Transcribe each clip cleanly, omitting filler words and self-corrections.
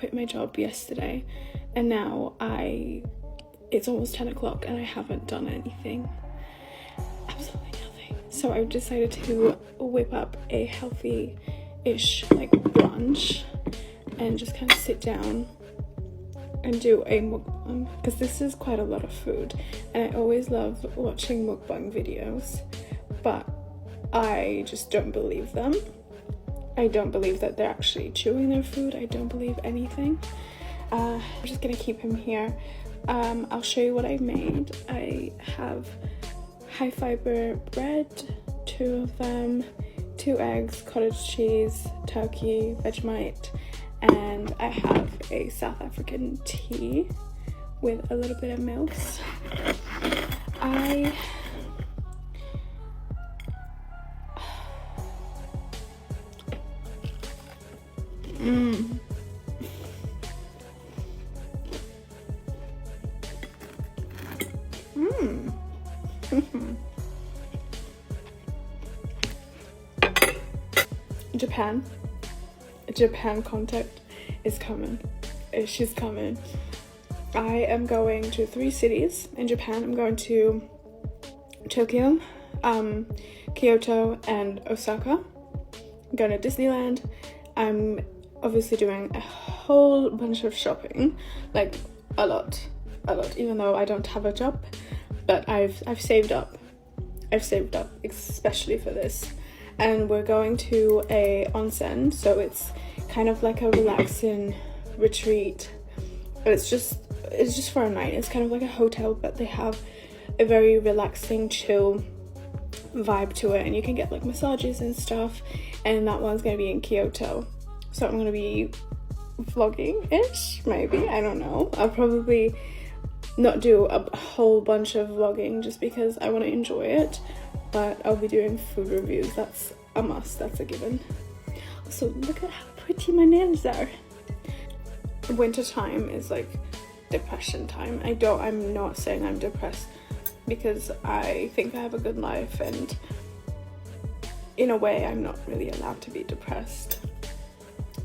quit my job yesterday, and now it's almost 10 o'clock and I haven't done anything. Absolutely nothing. So I've decided to whip up a healthy-ish like brunch and just kind of sit down and do a mukbang, because this is quite a lot of food and I always love watching mukbang videos, but I just don't believe them. I don't believe that they're actually chewing their food. I don't believe anything. I'm just gonna keep him here. I'll show you what I made. I have high fiber bread, 2 of them, 2 eggs, cottage cheese, turkey, Vegemite, and I have a South African tea with a little bit of milk. Japan contact is coming. She's coming. I am going to 3 cities in Japan. I'm going to Tokyo, Kyoto, and Osaka. I'm going to Disneyland. I'm obviously doing a whole bunch of shopping, like a lot, even though I don't have a job, but I've saved up, especially for this. And we're going to a onsen, so it's kind of like a relaxing retreat, but it's just for a night. It's kind of like a hotel, but they have a very relaxing, chill vibe to it, and you can get like massages and stuff. And that one's gonna be in Kyoto, so I'm gonna be vlogging-ish, maybe, I don't know. I'll probably not do a whole bunch of vlogging just because I want to enjoy it, but I'll be doing food reviews. That's a must, that's a given. So look at how pretty my nails are. Winter time is like depression time. I'm not saying I'm depressed, because I think I have a good life, and in a way I'm not really allowed to be depressed.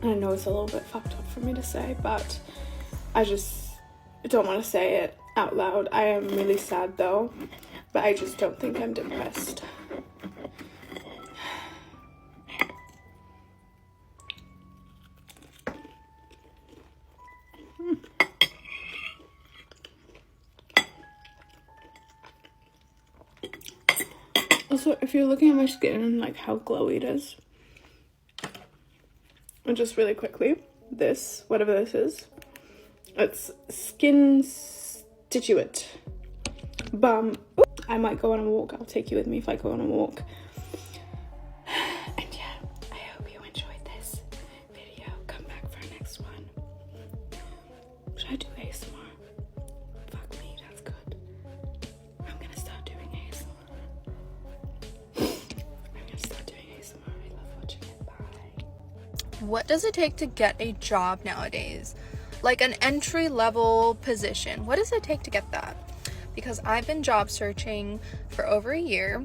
I know it's a little bit fucked up for me to say, but I just don't want to say it out loud. I am really sad though, but I just don't think I'm depressed. Also, if you're looking at my skin and like how glowy it is, and just really quickly, this, whatever this is, it's Skin Stituate Balm. I might go on a walk. I'll take you with me if I go on a walk. And yeah, I hope you enjoyed this video. Come back for our next one. Should I do ASMR? Fuck me, that's good. I'm gonna start doing ASMR. I love watching it. Bye. What does it take to get a job nowadays? Like an entry-level position. What does it take to get that? Because I've been job searching for over a year.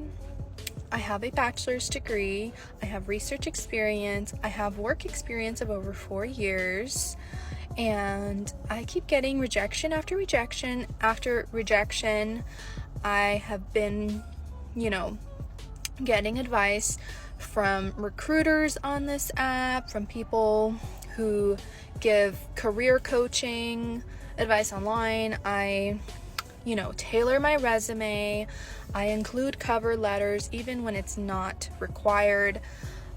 I have a bachelor's degree. I have research experience. I have work experience of over 4 years. And I keep getting rejection after rejection after rejection. I have been, getting advice from recruiters on this app, from people who give career coaching advice online. I tailor my resume. I include cover letters even when it's not required.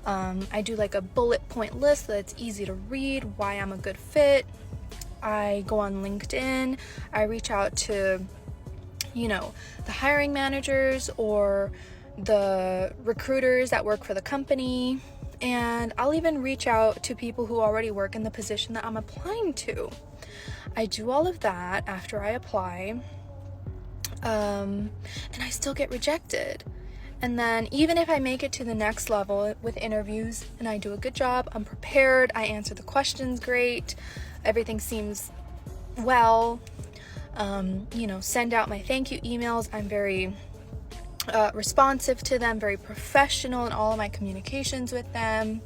I do like a bullet point list that's easy to read, why I'm a good fit. I go on LinkedIn. I reach out to, the hiring managers or the recruiters that work for the company. And I'll even reach out to people who already work in the position that I'm applying to. I do all of that after I apply. And I still get rejected. And then even if I make it to the next level with interviews and I do a good job, I'm prepared, I answer the questions great, everything seems well, send out my thank you emails. I'm very responsive to them, very professional in all of my communications with them.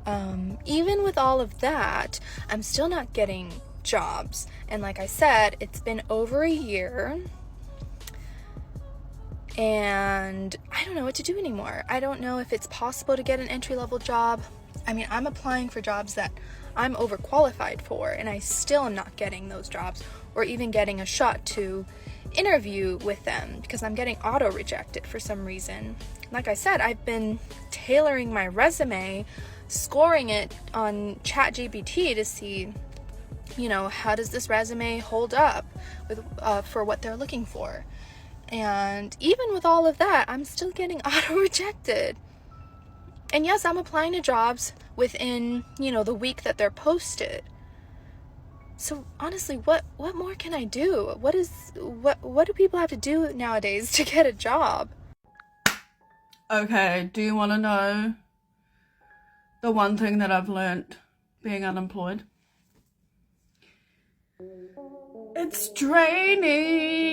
even with all of that, I'm still not getting jobs. And like I said, it's been over a year and I don't know what to do anymore. I don't know if it's possible to get an entry-level job. I mean, I'm applying for jobs that I'm overqualified for, and I still am not getting those jobs or even getting a shot to interview with them because I'm getting auto-rejected for some reason. Like I said, I've been tailoring my resume, scoring it on ChatGPT to see, you know, how does this resume hold up with for what they're looking for. And even with all of that, I'm still getting auto-rejected. And yes, I'm applying to jobs within, you know, the week that they're posted. So honestly, what more can I do? What do people have to do nowadays to get a job? Okay, do you want to know the one thing that I've learnt being unemployed? It's draining.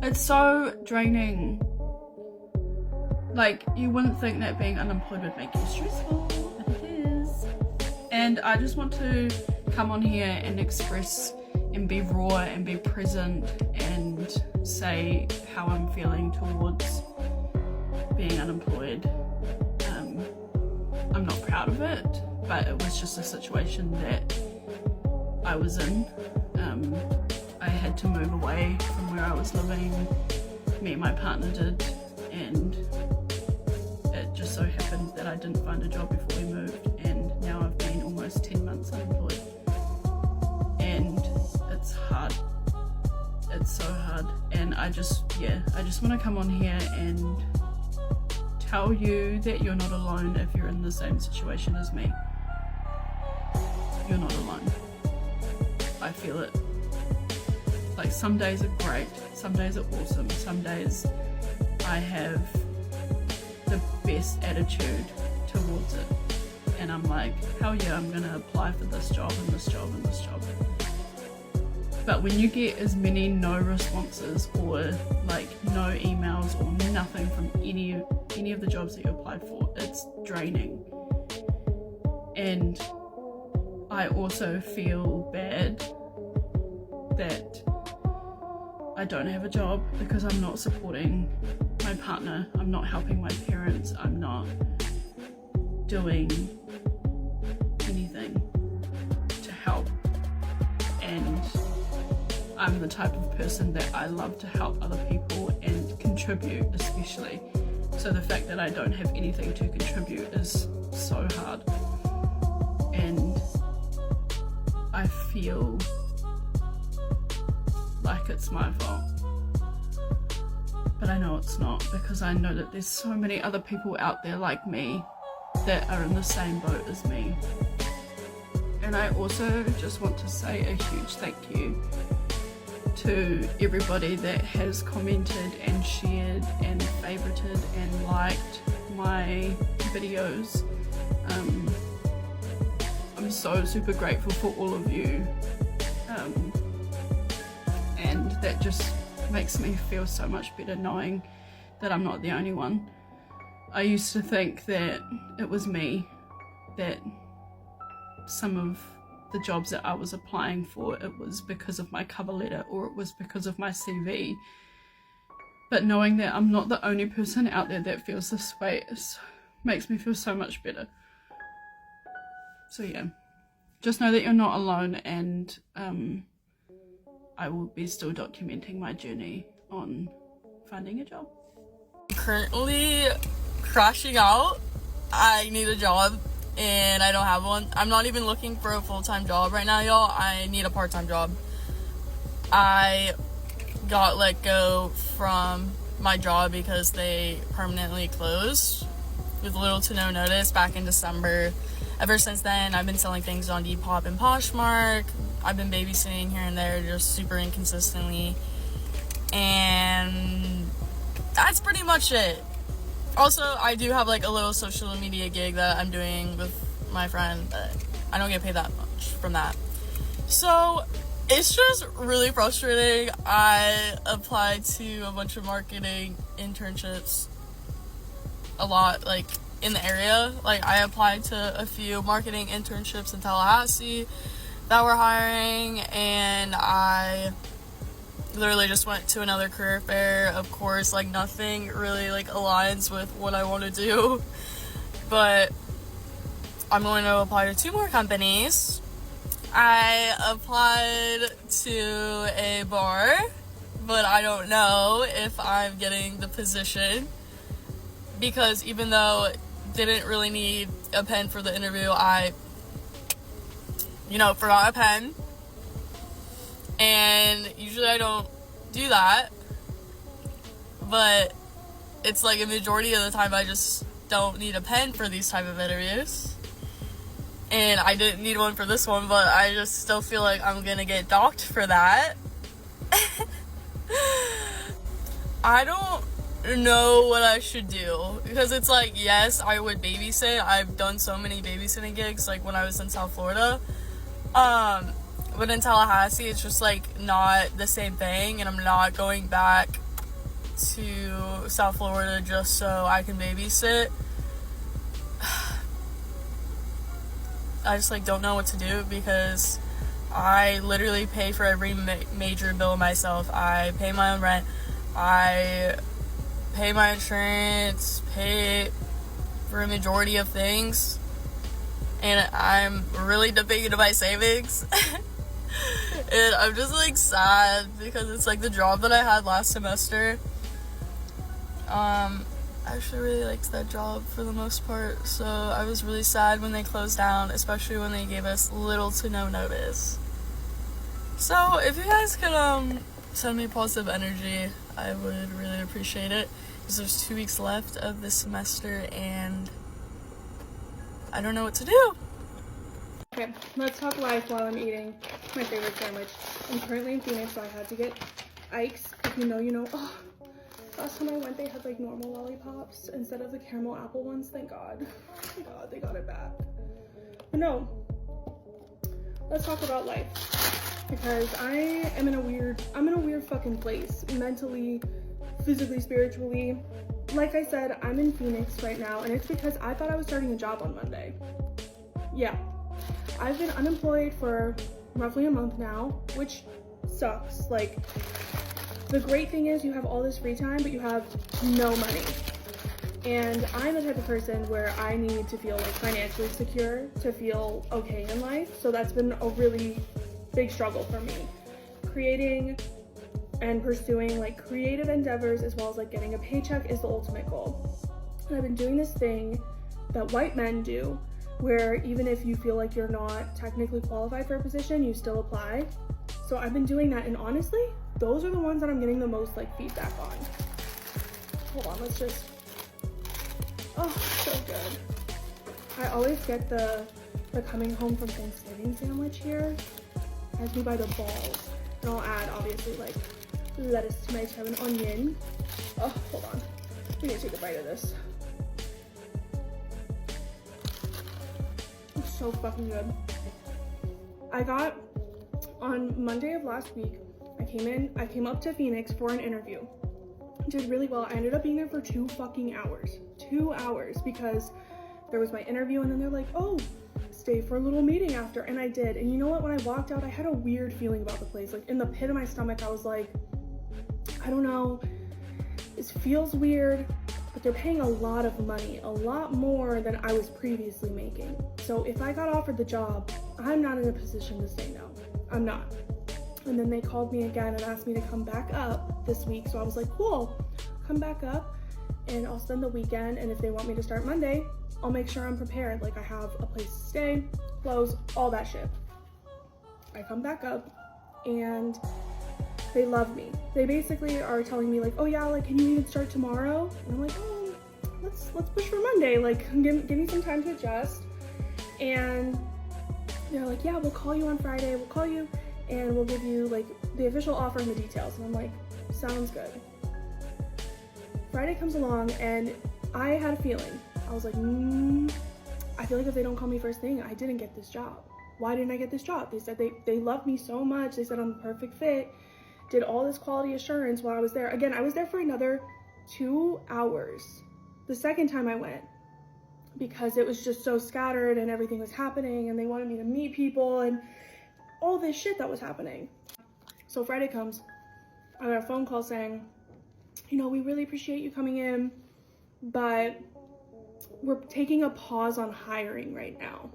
It's so draining. Like, you wouldn't think that being unemployed would make you stressful, but it is. And I just want to come on here and express and be raw and be present and say how I'm feeling towards being unemployed. I'm not proud of it, but it was just a situation that I was in. I had to move away from where I was living. Me and my partner did, and it just so happened that I didn't find a job before we moved, and now I've been almost 10 months unemployed, and it's hard. It's so hard, and I just want to come on here and tell you that you're not alone if you're in the same situation as me. You're not alone. I feel it. Like, some days are great, some days are awesome, some days I have the best attitude towards it, and I'm like, hell yeah, I'm gonna apply for this job and this job and this job. But when you get as many no responses or like no emails or nothing from any of the jobs that you applied for, it's draining. And I also feel bad that I don't have a job because I'm not supporting my partner, I'm not helping my parents, I'm not doing anything to help. And I'm the type of person that I love to help other people and contribute, especially. So the fact that I don't have anything to contribute is so hard. And I feel like it's my fault. But I know it's not, because I know that there's so many other people out there like me that are in the same boat as me. And I also just want to say a huge thank you to everybody that has commented and shared and favorited and liked my videos. I'm so super grateful for all of you, and that just makes me feel so much better knowing that I'm not the only one. I used to think that it was me, that some of the jobs that I was applying for, it was because of my cover letter or it was because of my CV. But knowing that I'm not the only person out there that feels this way makes me feel so much better. So yeah, just know that you're not alone, and I will be still documenting my journey on finding a job. Currently crashing out. I need a job and I don't have one. I'm not even looking for a full-time job right now, y'all. I need a part-time job. I got let go from my job because they permanently closed with little to no notice back in December. Ever since then, I've been selling things on Depop and Poshmark. I've been babysitting here and there, just super inconsistently. And that's pretty much it. Also, I do have like a little social media gig that I'm doing with my friend, but I don't get paid that much from that. So it's just really frustrating. I applied to a bunch of marketing internships a lot, like, in the area. Like, I applied to a few marketing internships in Tallahassee that were hiring, and I literally just went to another career fair. Of course, like, nothing really, like, aligns with what I want to do, but I'm going to apply to 2 more companies. I applied to a bar, but I don't know if I'm getting the position, because even though I didn't really need a pen for the interview, I, forgot a pen. And usually I don't do that, but it's like a majority of the time I just don't need a pen for these type of interviews. And I didn't need one for this one, but I just still feel like I'm gonna get docked for that. I don't know what I should do, because it's like, yes, I would babysit. I've done so many babysitting gigs, like when I was in South Florida. But in Tallahassee, it's just like not the same thing, and I'm not going back to South Florida just so I can babysit. I just like don't know what to do, because I literally pay for every major bill myself. I pay my own rent, I pay my insurance, pay for a majority of things, and I'm really dipping into my savings. And I'm just like sad, because it's like the job that I had last semester. I actually really liked that job for the most part, so I was really sad when they closed down, especially when they gave us little to no notice. So if you guys could send me positive energy, I would really appreciate it, because there's 2 weeks left of this semester and I don't know what to do. Okay, let's talk life while I'm eating my favorite sandwich. I'm currently in Phoenix, so I had to get Ike's. If you know. Oh, last time I went, they had like normal lollipops instead of the caramel apple ones. Thank God. Thank God they got it back. But no, let's talk about life, because I'm in a weird fucking place, mentally, physically, spiritually. Like I said, I'm in Phoenix right now, and it's because I thought I was starting a job on Monday. Yeah. I've been unemployed for roughly a month now, which sucks. Like, the great thing is you have all this free time, but you have no money. And I'm the type of person where I need to feel like financially secure to feel okay in life. So that's been a really big struggle for me. Creating and pursuing like creative endeavors, as well as like getting a paycheck, is the ultimate goal. And I've been doing this thing that white men do, where even if you feel like you're not technically qualified for a position, you still apply. So I've been doing that, and honestly, those are the ones that I'm getting the most like feedback on. Hold on, let's just, oh, so good. I always get the coming home from Thanksgiving sandwich here. It has me by the balls. And I'll add, obviously, like lettuce, tomato, and onion. Oh, hold on. We need to take a bite of this. It's so fucking good. I got, on Monday of last week, I came up to Phoenix for an interview. Did really well. I ended up being there for 2 fucking hours. 2 hours, because there was my interview, and then they're like, oh, stay for a little meeting after, and I did. And you know what, when I walked out, I had a weird feeling about the place. Like, in the pit of my stomach, I was like, I don't know, this feels weird, but they're paying a lot of money, a lot more than I was previously making. So if I got offered the job, I'm not in a position to say no. I'm not. And then they called me again and asked me to come back up this week. So I was like, cool, come back up and I'll spend the weekend. And if they want me to start Monday, I'll make sure I'm prepared. Like, I have a place to stay, clothes, all that shit. I come back up and they love me. They basically are telling me like, oh yeah, like, can you even start tomorrow? And I'm like, oh, let's push for Monday. Like, give me some time to adjust. And they're like, yeah, we'll call you on Friday. We'll call you and we'll give you like the official offer and the details. And I'm like, sounds good. Friday comes along and I had a feeling. I was like, I feel like if they don't call me first thing, I didn't get this job. Why didn't I get this job? They said they love me so much. They said I'm the perfect fit. Did all this quality assurance while I was there. Again, I was there for another 2 hours. the second time I went, because it was just so scattered and everything was happening and they wanted me to meet people and all this shit that was happening. So Friday comes, I got a phone call saying, you know, we really appreciate you coming in, but we're taking a pause on hiring right now.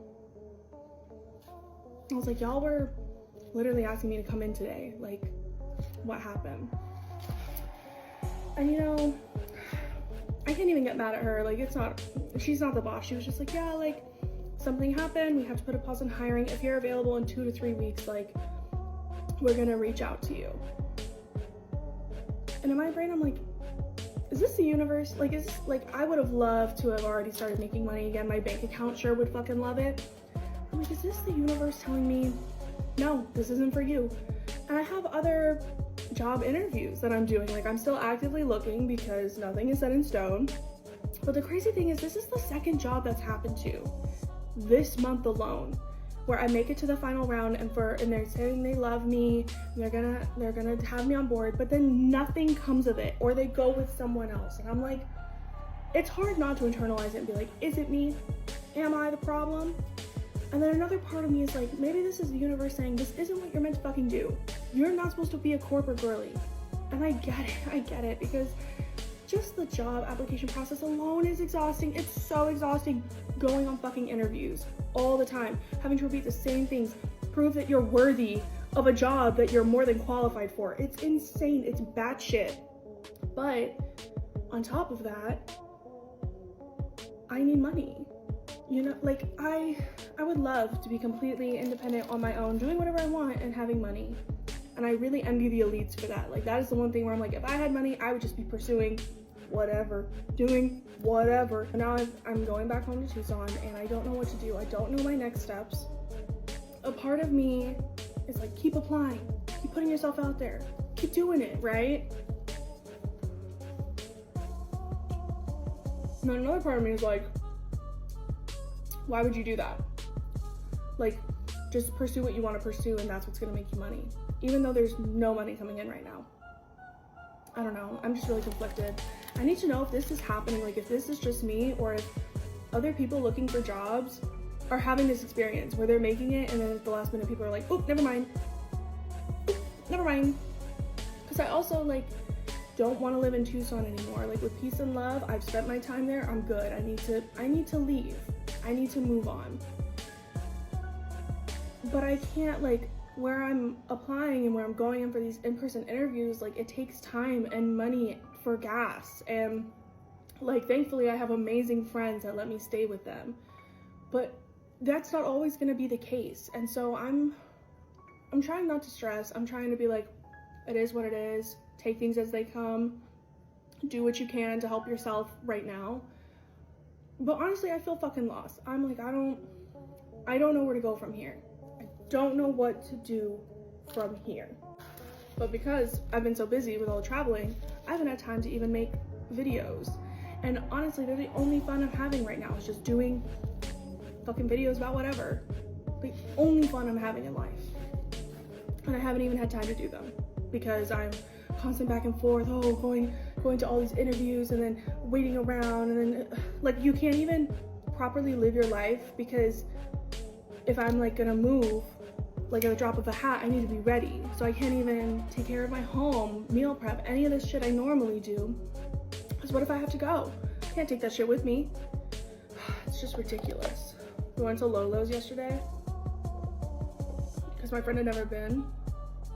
I was like, y'all were literally asking me to come in today. Like, what happened? And you know, I can't even get mad at her. Like, she's not the boss. She was just like, yeah, like, something happened. We have to put a pause on hiring. If you're available in 2 to 3 weeks, like, we're gonna reach out to you. And in my brain, I'm like, is this the universe? Like, is this, like, I would have loved to have already started making money again. My bank account sure would fucking love it. I'm like, is this the universe telling me, no, this isn't for you? And I have other job interviews that I'm doing. Like, I'm still actively looking because nothing is set in stone. But the crazy thing is, this is the second job that's happened to this month alone, where I make it to the final round and they're saying they love me, and they're gonna have me on board, but then nothing comes of it, or they go with someone else. And I'm like, it's hard not to internalize it and be like, is it me? Am I the problem? And then another part of me is like, maybe this is the universe saying, this isn't what you're meant to fucking do. You're not supposed to be a corporate girly. And I get it, because just the job application process alone is exhausting. It's so exhausting going on fucking interviews all the time, having to repeat the same things, prove that you're worthy of a job that you're more than qualified for. It's insane. It's batshit. But on top of that, I need money. You know, like, I would love to be completely independent on my own, doing whatever I want and having money. And I really envy the elites for that. Like, that is the one thing where I'm like, if I had money, I would just be pursuing whatever, doing whatever. And now I'm going back home to Tucson and I don't know what to do. I don't know my next steps. A part of me is like, keep applying, keep putting yourself out there, keep doing it, right? And then another part of me is like, why would you do that? Like, just pursue what you want to pursue and that's what's gonna make you money, even though there's no money coming in right now. I don't know, I'm just really conflicted. I need to know if this is happening, like if this is just me, or if other people looking for jobs are having this experience where they're making it and then at the last minute people are like, oh, never mind. Because I also like don't want to live in Tucson anymore. Like, with peace and love, I've spent my time there, I'm good. I need to leave. I need to move on. But I can't, like, where I'm applying and where I'm going in for these in-person interviews, like, it takes time and money for gas. And, like, thankfully I have amazing friends that let me stay with them. But that's not always going to be the case. And so I'm trying not to stress. I'm trying to be like, it is what it is. Take things as they come. Do what you can to help yourself right now. But honestly, I feel fucking lost. I'm like, I don't know where to go from here. I don't know what to do from here. But because I've been so busy with all the traveling, I haven't had time to even make videos. And honestly, they're the only fun I'm having right now, is just doing fucking videos about whatever. The only fun I'm having in life. And I haven't even had time to do them because I'm constant back and forth, going to all these interviews and then waiting around, and then like, you can't even properly live your life, because if I'm like gonna move, like at the drop of a hat, I need to be ready. So I can't even take care of my home, meal prep, any of this shit I normally do. Because what if I have to go? I can't take that shit with me. It's just ridiculous. We went to Lolo's yesterday because my friend had never been,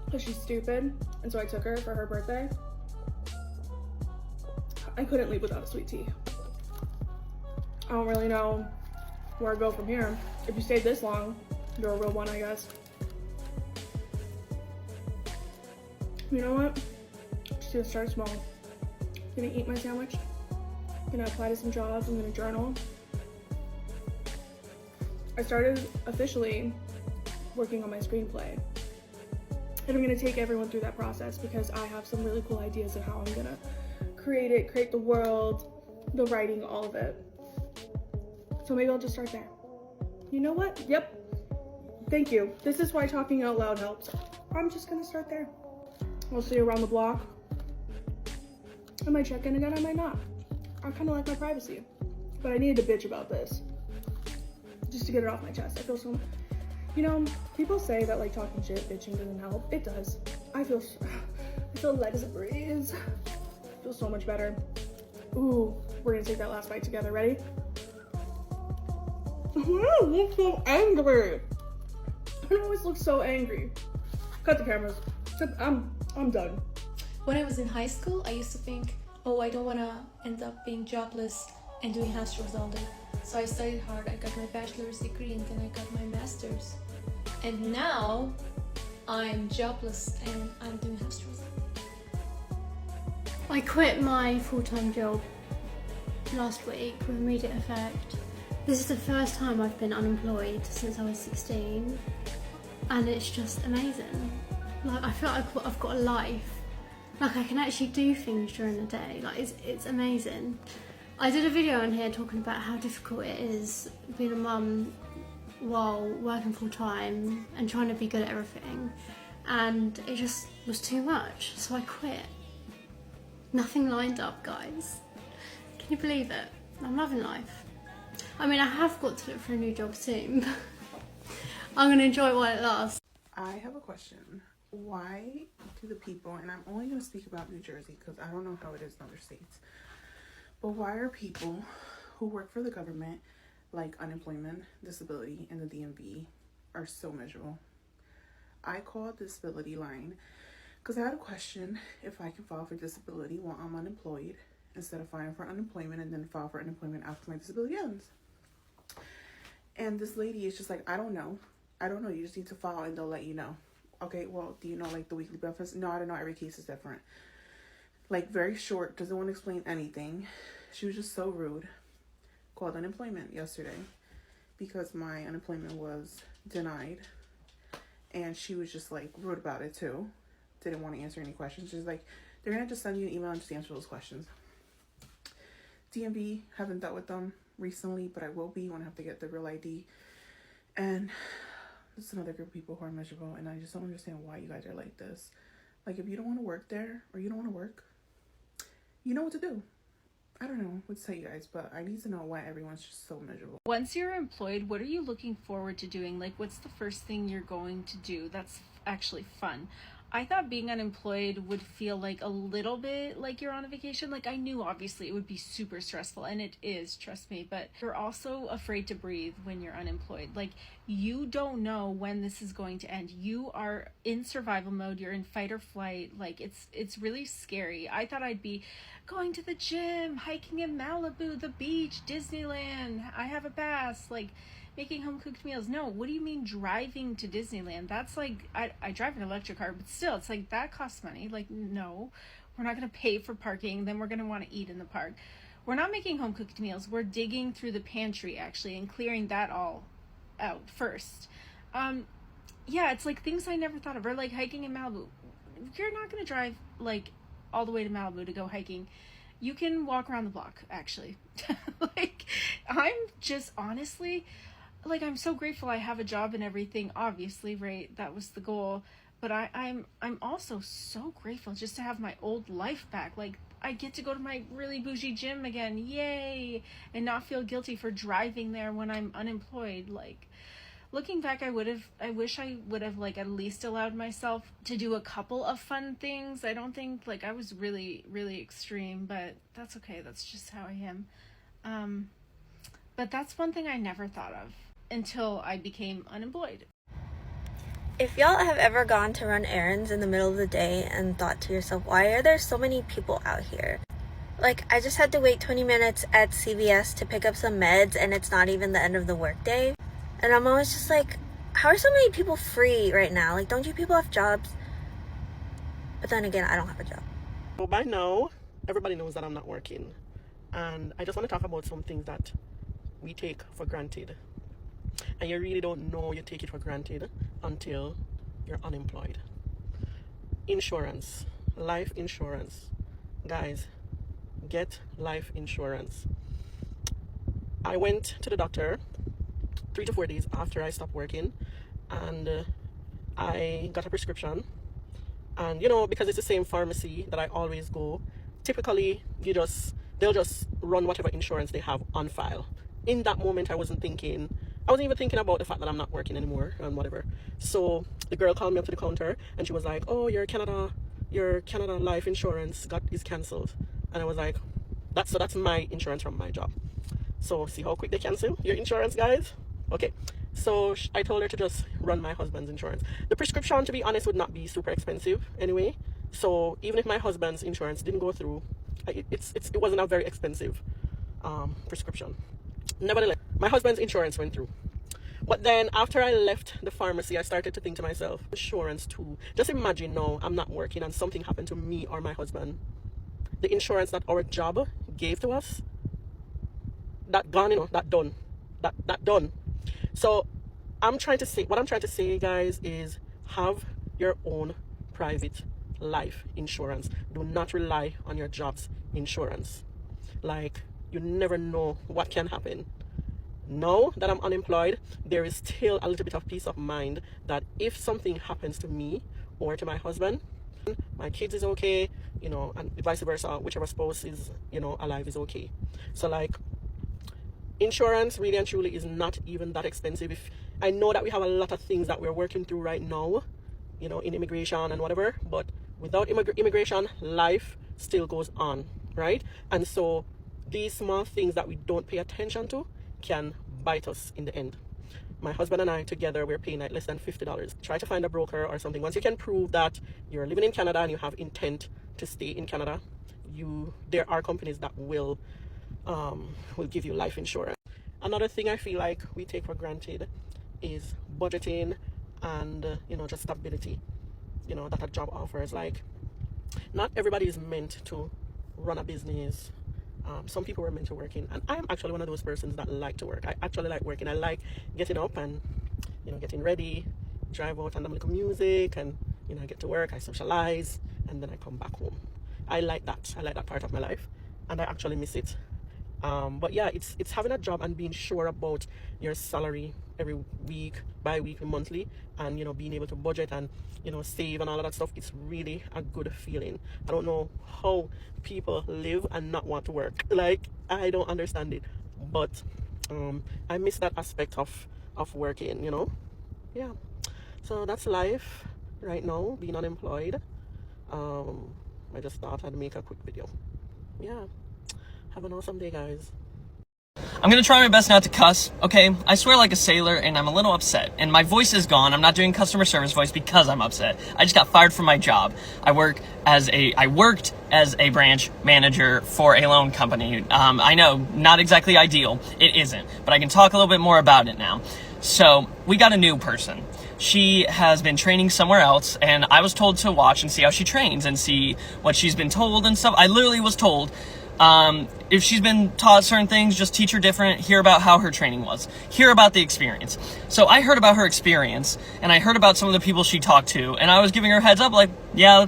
because she's stupid, and so I took her for her birthday. I couldn't leave without a sweet tea. I don't really know where I go from here. If you stayed this long, you're a real one, I guess. You know what? Just gonna start small. Gonna eat my sandwich. Gonna apply to some jobs. I'm gonna journal. I started officially working on my screenplay. And I'm gonna take everyone through that process because I have some really cool ideas of how I'm gonna create it, create the world, the writing, all of it. So maybe I'll just start there. You know what? Yep. Thank you. This is why talking out loud helps. I'm just gonna start there. I'll see you around the block. I might check in again, I might not. I kind of like my privacy. But I needed to bitch about this. Just to get it off my chest. I feel so, you know, people say that like talking shit, bitching doesn't help. It does. I feel light as a breeze. I feel so much better. Ooh, we're gonna take that last bite together. Ready? I look so angry. I always look so angry. Cut the cameras. I'm done. When I was in high school, I used to think, oh, I don't want to end up being jobless and doing house chores all day. So I studied hard, I got my bachelor's degree, and then I got my master's. And now I'm jobless and I'm doing house chores. I quit my full-time job last week with immediate effect. This is the first time I've been unemployed since I was 16, and it's just amazing. Like, I feel like I've got a life. Like, I can actually do things during the day. Like, it's amazing. I did a video on here talking about how difficult it is being a mum while working full-time and trying to be good at everything, and it just was too much, so I quit. Nothing lined up, guys. Can you believe it? I'm loving life. I mean, I have got to look for a new job soon, but I'm going to enjoy it while it lasts. I have a question. Why do the people, and I'm only going to speak about New Jersey because I don't know how it is in other states, but why are people who work for the government, like unemployment, disability, and the DMV, are so miserable? I called the disability line because I had a question if I can file for disability while I'm unemployed instead of filing for unemployment and then file for unemployment after my disability ends. And this lady is just like, I don't know. You just need to file and they'll let you know. Okay, well, do you know like the weekly benefits? No, I don't know. Every case is different. Like, very short, doesn't want to explain anything. She was just so rude. Called unemployment yesterday because my unemployment was denied. And she was just like rude about it too. Didn't want to answer any questions. She's like, they're going to just send you an email and just answer those questions. DMV, haven't dealt with them recently, but I will be when I have to get the real ID. And this is another group of people who are miserable, and I just don't understand why you guys are like this. Like, if you don't want to work there, or you don't want to work, you know what to do. I don't know what to tell you guys, but I need to know why everyone's just so miserable. Once you're employed, what are you looking forward to doing? Like, what's the first thing you're going to do that's actually fun? I thought being unemployed would feel like a little bit like you're on a vacation. Like, I knew obviously it would be super stressful, and it is, trust me, but you're also afraid to breathe when you're unemployed. Like, you don't know when this is going to end. You are in survival mode. You're in fight or flight. Like, it's really scary. I thought I'd be going to the gym, hiking in Malibu, the beach, Disneyland. I have a pass. Like, making home-cooked meals. No, what do you mean driving to Disneyland? That's like, I drive an electric car, but still, it's like, that costs money. Like, no, we're not going to pay for parking. Then we're going to want to eat in the park. We're not making home-cooked meals. We're digging through the pantry, actually, and clearing that all out first. Yeah, it's like things I never thought of. Or like hiking in Malibu. You're not going to drive, like, all the way to Malibu to go hiking. You can walk around the block, actually. Like, I'm just honestly... like, I'm so grateful I have a job and everything, obviously, right? That was the goal. But I'm also so grateful just to have my old life back. Like, I get to go to my really bougie gym again, yay! And not feel guilty for driving there when I'm unemployed. Like, looking back, I wish I would have, like, at least allowed myself to do a couple of fun things. I don't think, like, I was really, really extreme, but that's okay. That's just how I am. But that's one thing I never thought of until I became unemployed. If y'all have ever gone to run errands in the middle of the day and thought to yourself, why are there so many people out here? Like, I just had to wait 20 minutes at CVS to pick up some meds, and it's not even the end of the workday. And I'm always just like, how are so many people free right now? Like, don't you people have jobs? But then again, I don't have a job. Well, by now, everybody knows that I'm not working. And I just want to talk about some things that we take for granted. And you really don't know you take it for granted until you're unemployed. Insurance, life insurance. Guys, get life insurance. I went to the doctor 3 to 4 days after I stopped working, and I got a prescription. And, you know, because it's the same pharmacy that I always go, typically you just they'll just run whatever insurance they have on file. In that moment, I wasn't even thinking about the fact that I'm not working anymore and whatever. So the girl called me up to the counter and she was like, oh, your Canada life insurance is cancelled. And I was like, that's my insurance from my job. So see how quick they cancel your insurance, guys? Okay. So I told her to just run my husband's insurance. The prescription, to be honest, would not be super expensive anyway. So even if my husband's insurance didn't go through, it wasn't a very expensive prescription. Nevertheless, my husband's insurance went through. But then after I left the pharmacy, I started to think to myself, insurance too. Just imagine now I'm not working and something happened to me or my husband. The insurance that our job gave to us, that gone, that done. That done. So what I'm trying to say, guys, is have your own private life insurance. Do not rely on your job's insurance. Like, you never know what can happen. Now that I'm unemployed, there is still a little bit of peace of mind that if something happens to me or to my husband, my kids is okay, and vice versa, whichever spouse is, alive is okay. So like, insurance really and truly is not even that expensive. If I know that we have a lot of things that we're working through right now, in immigration and whatever, but without immigration, life still goes on, right? And so these small things that we don't pay attention to can bite us in the end. My husband and I together, we're paying like less than $50. Try to find a broker or something. Once you can prove that you're living in Canada and you have intent to stay in Canada, there are companies that will give you life insurance. Another thing I feel like we take for granted is budgeting and just stability that a job offers. Like, not everybody is meant to run a business. Some people were meant to work in, and I'm actually one of those persons that like to work. I actually like working. I like getting up and getting ready, drive out and I'm little music, and I get to work, I socialize, and then I come back home. I like that part of my life, and I actually miss it. But yeah, it's having a job and being sure about your salary every week, bi-weekly, monthly, and being able to budget and save and all of that stuff. It's really a good feeling. I don't know how people live and not want to work. Like, I don't understand it, but I miss that aspect of working. Yeah. So that's life right now, being unemployed. I just thought I'd make a quick video. Yeah. Have an awesome day, guys. I'm gonna try my best not to cuss, okay? I swear like a sailor, and I'm a little upset. And my voice is gone. I'm not doing customer service voice because I'm upset. I just got fired from my job. I worked as a branch manager for a loan company. I know, not exactly ideal. It isn't. But I can talk a little bit more about it now. So, we got a new person. She has been training somewhere else, and I was told to watch and see how she trains and see what she's been told and stuff. I literally was told, if she's been taught certain things, just teach her different, hear about how her training was, hear about the experience. So I heard about her experience, and I heard about some of the people she talked to, and I was giving her a heads up, like, yeah,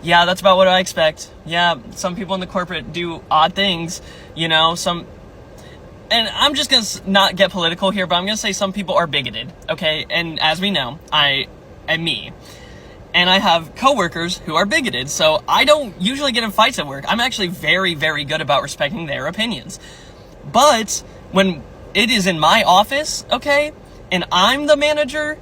that's about what I expect. Yeah, some people in the corporate do odd things, and I'm just gonna not get political here, but I'm gonna say some people are bigoted, okay? And as we know, I am me. And I have coworkers who are bigoted, so I don't usually get in fights at work. I'm actually very, very good about respecting their opinions. But when it is in my office, okay, and I'm the manager,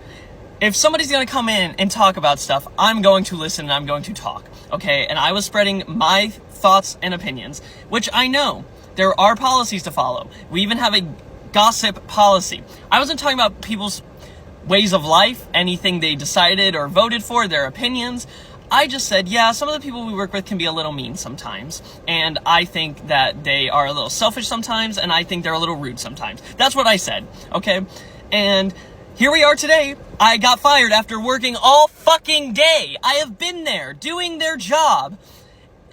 if somebody's gonna come in and talk about stuff, I'm going to listen and I'm going to talk, okay? And I was spreading my thoughts and opinions, which I know there are policies to follow. We even have a gossip policy. I wasn't talking about people's ways of life, anything they decided or voted for, their opinions. I just said, yeah, some of the people we work with can be a little mean sometimes. And I think that they are a little selfish sometimes, and I think they're a little rude sometimes. That's what I said, okay? And here we are today. I got fired after working all fucking day. I have been there, doing their job.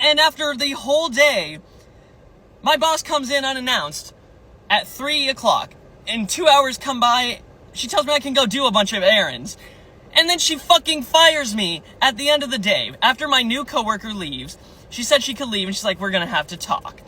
And after the whole day, my boss comes in unannounced at 3 o'clock. And 2 hours come by. She tells me I can go do a bunch of errands. And then she fucking fires me at the end of the day. After my new coworker leaves, she said she could leave, and she's like, we're gonna have to talk.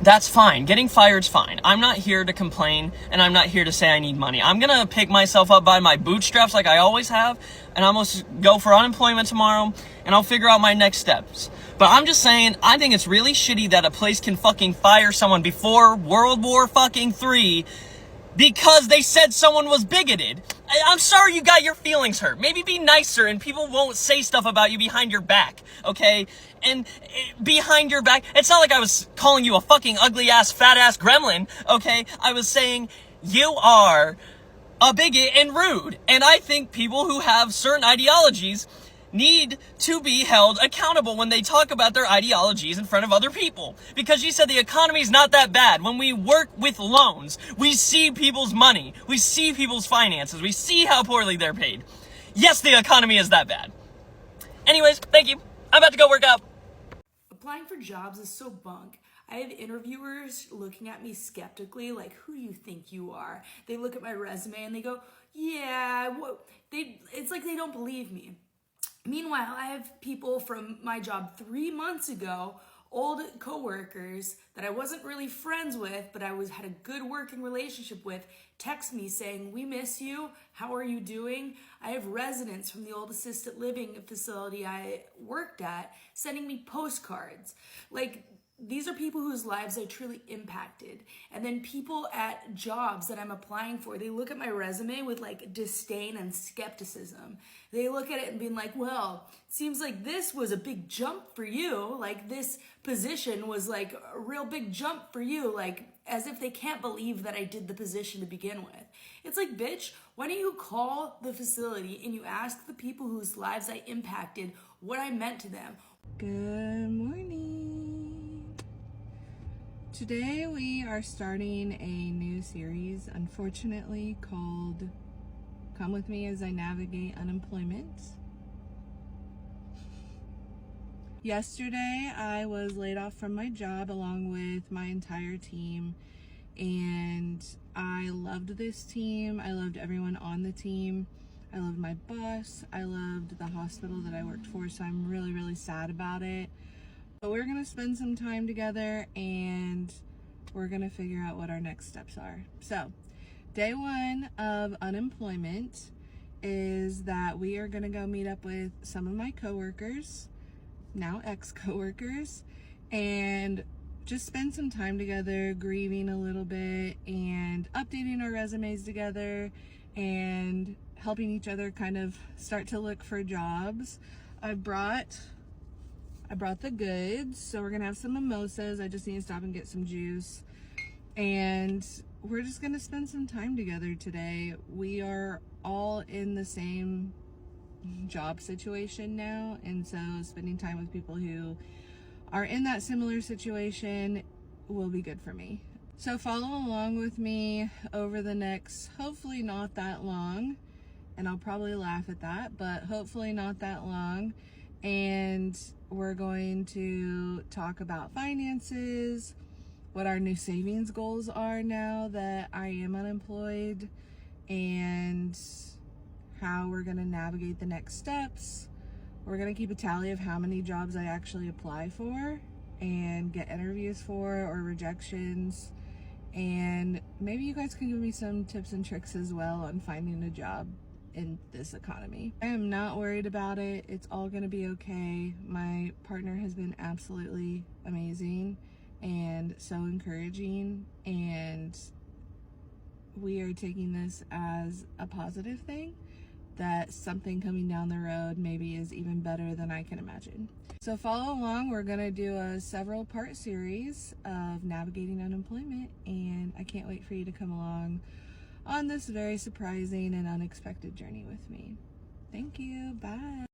That's fine. Getting fired's fine. I'm not here to complain, and I'm not here to say I need money. I'm gonna pick myself up by my bootstraps like I always have, and I'm gonna go for unemployment tomorrow, and I'll figure out my next steps. But I'm just saying, I think it's really shitty that a place can fucking fire someone before World War fucking III because they said someone was bigoted. I'm sorry you got your feelings hurt. Maybe be nicer and people won't say stuff about you behind your back, okay? And behind your back, it's not like I was calling you a fucking ugly ass, fat ass gremlin, okay? I was saying you are a bigot and rude. And I think people who have certain ideologies need to be held accountable when they talk about their ideologies in front of other people. Because you said the economy's not that bad. When we work with loans, we see people's money. We see people's finances. We see how poorly they're paid. Yes, the economy is that bad. Anyways, thank you. I'm about to go work out. Applying for jobs is so bunk. I have interviewers looking at me skeptically, like, who do you think you are? They look at my resume and they go, yeah, it's like they don't believe me. Meanwhile, I have people from my job 3 months ago, old coworkers that I wasn't really friends with, but I had a good working relationship with, text me saying, we miss you, how are you doing? I have residents from the old assisted living facility I worked at sending me postcards. Like, these are people whose lives I truly impacted. And then people at jobs that I'm applying for, they look at my resume with like disdain and skepticism. They look at it and being like, well, seems like this was a big jump for you. Like this position was like a real big jump for you. Like as if they can't believe that I did the position to begin with. It's like, bitch, why don't you call the facility and you ask the people whose lives I impacted what I meant to them? Good morning. Today we are starting a new series, unfortunately, called Come With Me As I Navigate Unemployment. Yesterday I was laid off from my job along with my entire team, and I loved this team. I loved everyone on the team. I loved my boss. I loved the hospital that I worked for, so I'm really, really sad about it. But we're gonna spend some time together and we're gonna figure out what our next steps are. So, day one of unemployment is that we are gonna go meet up with some of my coworkers, now ex-coworkers, and just spend some time together, grieving a little bit and updating our resumes together and helping each other kind of start to look for jobs. I brought the goods, so we're gonna have some mimosas. I just need to stop and get some juice, and we're just gonna spend some time together today. We are all in the same job situation now, and so spending time with people who are in that similar situation will be good for me. So follow along with me over the next, hopefully not that long, and I'll probably laugh at that, but hopefully not that long. And we're going to talk about finances, what our new savings goals are now that I am unemployed, and how we're going to navigate the next steps. We're going to keep a tally of how many jobs I actually apply for and get interviews for or rejections. And maybe you guys can give me some tips and tricks as well on finding a job in this economy. I am not worried about it. It's all gonna be okay. My partner has been absolutely amazing and so encouraging, and we are taking this as a positive thing, that something coming down the road maybe is even better than I can imagine. So follow along. We're gonna do a several part series of navigating unemployment, and I can't wait for you to come along on this very surprising and unexpected journey with me. Thank you. Bye.